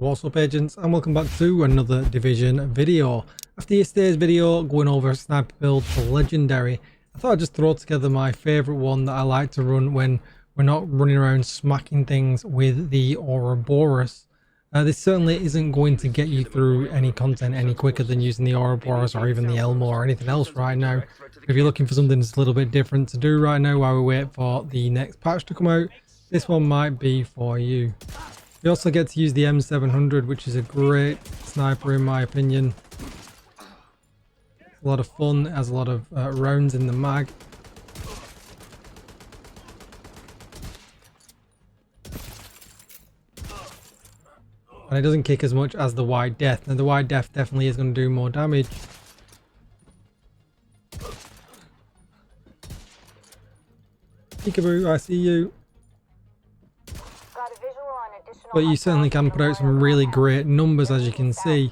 What's up, agents, and welcome back to another Division video. After yesterday's video going over a sniper build for Legendary, I thought I'd just throw together my favourite one that I like to run when we're not running around smacking things with the Ouroboros. This certainly isn't going to get you through any content any quicker than using the Ouroboros or even the Elmo or anything else right now. If you're looking for something that's a little bit different to do right now while we wait for the next patch to come out, this one might be for you. You also get to use the M700, which is a great sniper in my opinion. A lot of fun, it has a lot of rounds in the mag. And it doesn't kick as much as the Wide Death. Now the Wide Death definitely is going to do more damage. Peekaboo, I see you. But you certainly can put out some really great numbers, as you can see,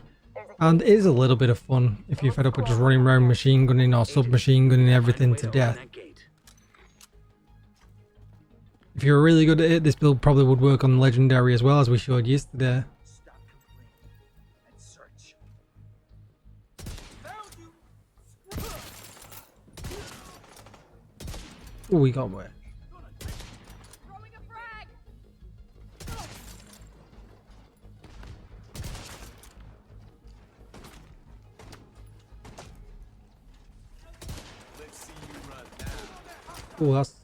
and it is a little bit of fun if you're fed up with just running around machine gunning or submachine gunning everything to death. If you're really good at it, this build probably would work on Legendary as well, as we showed yesterday. Oh, we got away. Oh, that's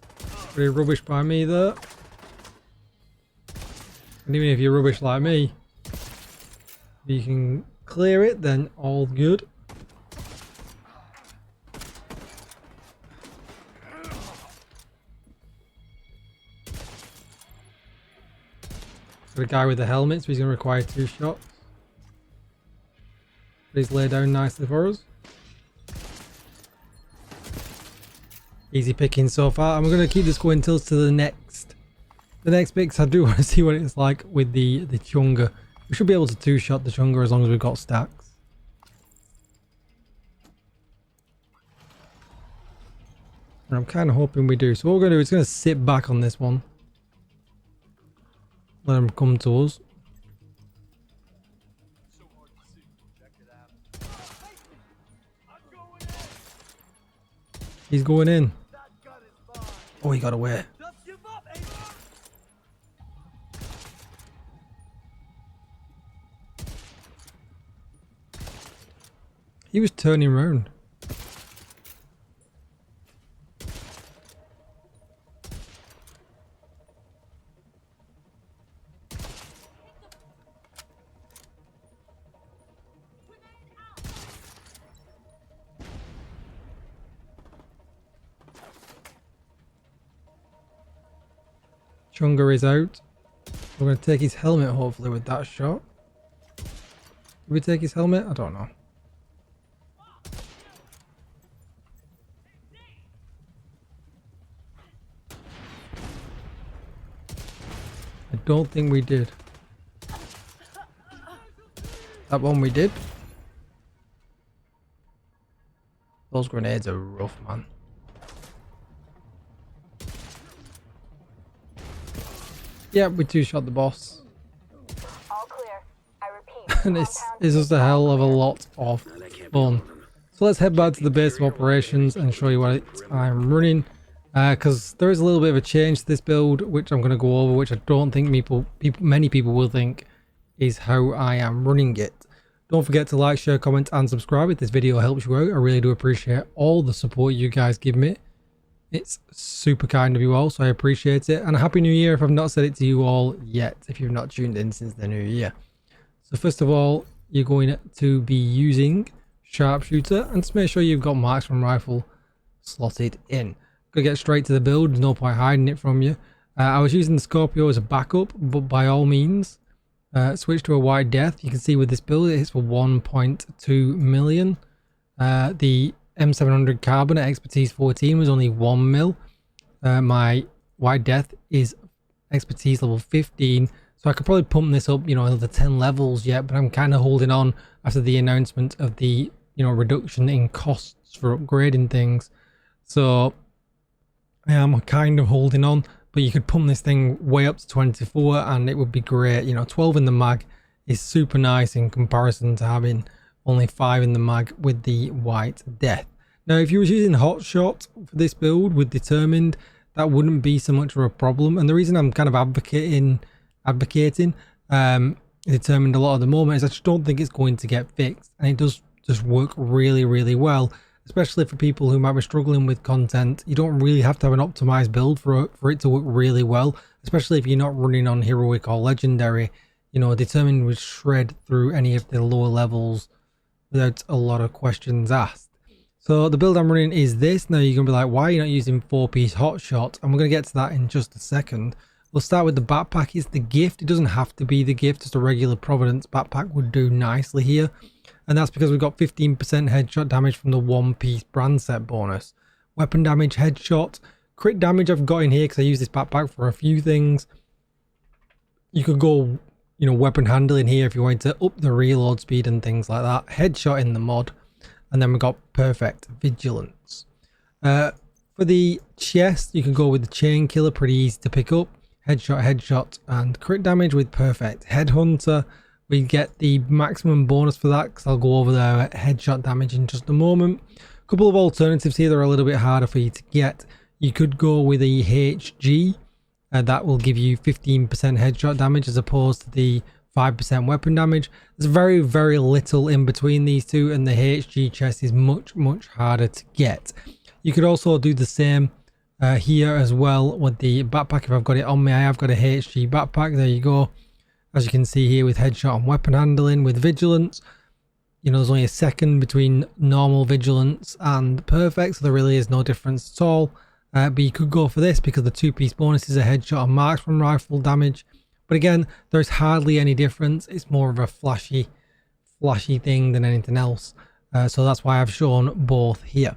pretty rubbish by me there. And even if you're rubbish like me, if you can clear it, then all good. Got a guy with the helmet, so he's going to require 2 shots. Please lay down nicely for us. Easy picking so far, and we're going to keep this going until to the next bit, because I do want to see what it's like with the Chunga. We should be able to 2-shot the Chunga as long as we've got stacks. And I'm kind of hoping we do. So what we're going to do is going to sit back on this one. Let him come to us. He's going in. Oh, he got away. He was turning around. Chunga is out. We're going to take his helmet hopefully with that shot. Did we take his helmet? I don't know. I don't think we did. That one we did. Those grenades are rough, man. Yeah, we 2-shot the boss. All clear. I repeat. And it's just a hell of a lot of fun. So let's head back to the base of operations and show you what I'm running. Because there is a little bit of a change to this build, which I'm going to go over, which I don't think many people will think is how I am running it. Don't forget to like, share, comment and subscribe if this video helps you out. I really do appreciate all the support you guys give me. It's super kind of you all, so I appreciate it. And a happy new year if I've not said it to you all yet, if you've not tuned in since the new year. So first of all, you're going to be using sharpshooter, and just make sure you've got marksman rifle slotted in. Gonna get straight to the build, there's no point hiding it from you. I was using the Scorpio as a backup, but by all means, switch to a Wide Death. You can see with this build it hits for 1.2 million. The M700 Carbon at expertise 14 was only 1 mil. My Wide Death is expertise level 15, so I could probably pump this up, you know, another 10 levels yet, but I'm kind of holding on after the announcement of the, you know, reduction in costs for upgrading things. So I am kind of holding on, but you could pump this thing way up to 24 and it would be great. You know, 12 in the mag is super nice in comparison to having only 5 in the mag with the white death. Now if you were using hot shot for this build with determined, that wouldn't be so much of a problem, and the reason I'm kind of advocating determined a lot at the moment is I just don't think it's going to get fixed, and it does just work really well, especially for people who might be struggling with content. You don't really have to have an optimized build for it to work really well, especially if you're not running on heroic or legendary. You know, determined would shred through any of the lower levels without a lot of questions asked. So the build I'm running is this. Now you're gonna be like, why are you not using 4-piece hot shot? And we're gonna get to that in just a second. We'll start with the backpack. It's the gift. It doesn't have to be the gift. Just a regular Providence backpack would do nicely here. And that's because we've got 15% headshot damage from the 1-piece brand set bonus. Weapon damage, headshot, crit damage I've got in here because I use this backpack for a few things. You could go, you know, weapon handling here if you wanted to up the reload speed and things like that. Headshot in the mod. And then we've got perfect vigilance. For the chest, you can go with the chain killer, pretty easy to pick up. Headshot, and crit damage with perfect. Headhunter, we get the maximum bonus for that because I'll go over the headshot damage in just a moment. A couple of alternatives here that are a little bit harder for you to get. You could go with a HG, that will give you 15% headshot damage as opposed to the 5% weapon damage. There's very little in between these two, and the HG chest is much harder to get. You could also do the same here as well with the backpack. If I've got it on me, I have got a HG backpack. There you go. As you can see here with headshot and weapon handling. With vigilance, you know, there's only a second between normal vigilance and perfect, so there really is no difference at all. But you could go for this because the 2-piece bonus is a headshot and marksman rifle damage. But again, there's hardly any difference. It's more of a flashy thing than anything else. So that's why I've shown both here.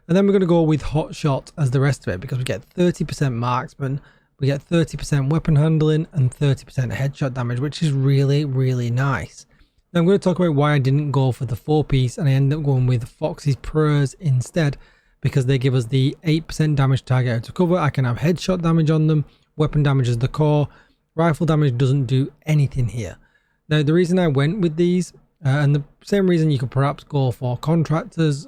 And then we're going to go with hot shot as the rest of it because we get 30% marksman, we get 30% weapon handling and 30% headshot damage, which is really nice. Now I'm going to talk about why I didn't go for the 4-piece and I ended up going with Fox's Prayers instead, because they give us the 8% damage target out of cover. I can have headshot damage on them, weapon damage is the core, rifle damage doesn't do anything here. Now the reason I went with these, and the same reason you could perhaps go for contractors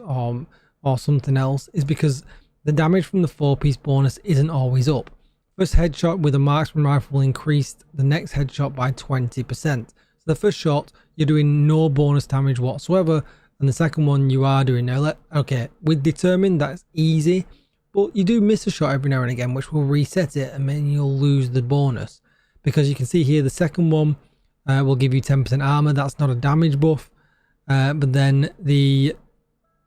or something else, is because the damage from the 4-piece bonus isn't always up. First headshot with a marksman rifle increased the next headshot by 20%. So the first shot you're doing no bonus damage whatsoever, and the second one you are doing now. Okay, with determined that's easy, but you do miss a shot every now and again, which will reset it and then you'll lose the bonus. Because you can see here the second one will give you 10% armor. That's not a damage buff, but then the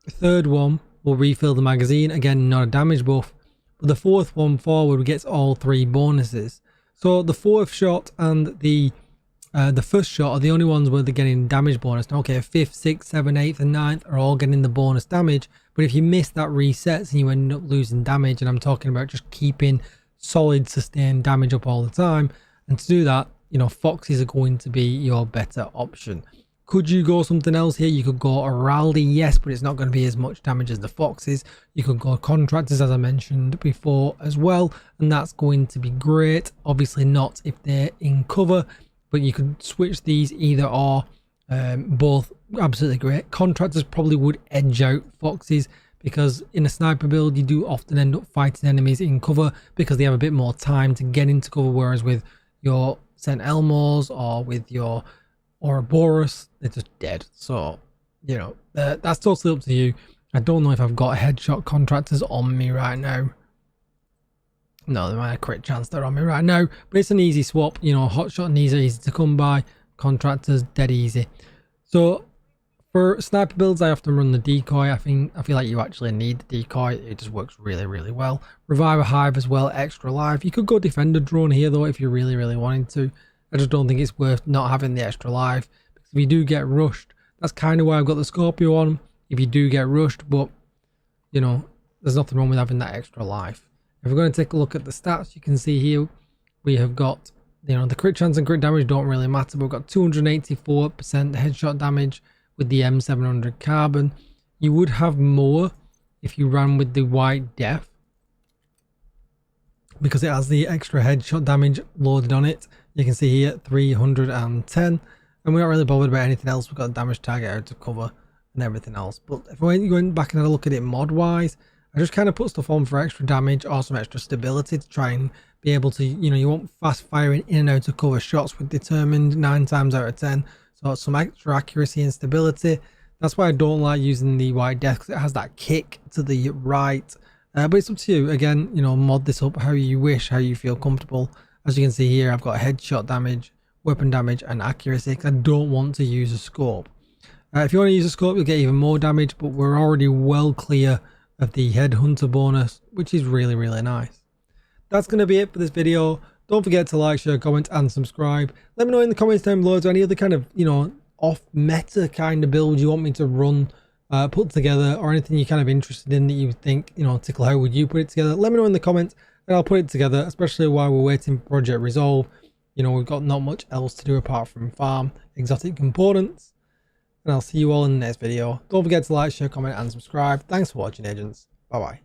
third one will refill the magazine, again not a damage buff, but the fourth one forward gets all 3 bonuses. So the 4th shot and the first shot are the only ones where they're getting damage bonus. Now, okay, 5th, 6th, 7th, 8th and 9th are all getting the bonus damage, but if you miss that resets and you end up losing damage, and I'm talking about just keeping solid sustained damage up all the time, and to do that, you know, Foxes are going to be your better option. Could you go something else here? You could go Araldi, yes, but it's not going to be as much damage as the Foxes. You could go Contractors, as I mentioned before as well, and that's going to be great. Obviously not if they're in cover, but you could switch these either or. Both absolutely great. Contractors probably would edge out Foxes because in a sniper build you do often end up fighting enemies in cover because they have a bit more time to get into cover, whereas with your St. Elmo's or with your Ouroboros, they're just dead. So, you know, that's totally up to you. I don't know if I've got headshot contractors on me right now. No, there might be a crit chance they're on me right now, but it's an easy swap. You know, hotshot and these are easy to come by. Contractors, dead easy. So for sniper builds, I often run the decoy. I feel like you actually need the decoy. It just works really well. Revive a hive as well, extra life. You could go defender drone here though if you really wanted to. I just don't think it's worth not having the extra life, because if you do get rushed, that's kind of why I've got the Scorpio on. If you do get rushed, but you know, there's nothing wrong with having that extra life. If we're going to take a look at the stats, you can see here we have got, you know, the crit chance and crit damage don't really matter, but we've got 284% headshot damage with the M700 carbon. You would have more if you ran with the white death, because it has the extra headshot damage loaded on it. You can see here 310, and we're not really bothered about anything else. We've got a damage target out to cover and everything else. But if I went back and had a look at it mod wise, I just kind of put stuff on for extra damage or some extra stability to try and be able to, you know, you want fast firing in and out of cover shots with determined 9 times out of 10. So some extra accuracy and stability. That's why I don't like using the White Death, because it has that kick to the right. But it's up to you. Again, you know, mod this up how you wish, how you feel comfortable. As you can see here, I've got headshot damage, weapon damage, and accuracy, because I don't want to use a scope. If you want to use a scope, you'll get even more damage, but we're already well clear of the headhunter bonus, which is really, really nice. That's going to be it for this video. Don't forget to like, share, comment, and subscribe. Let me know in the comments down below, is there any other kind of, you know, off meta kind of build you want me to run, put together, or anything you're kind of interested in that you think, you know, Tickle, how would you put it together? Let me know in the comments and I'll put it together, especially while we're waiting for Project Resolve. You know, we've got not much else to do apart from farm exotic components. And I'll see you all in the next video. Don't forget to like, share, comment, and subscribe. Thanks for watching, agents. Bye bye.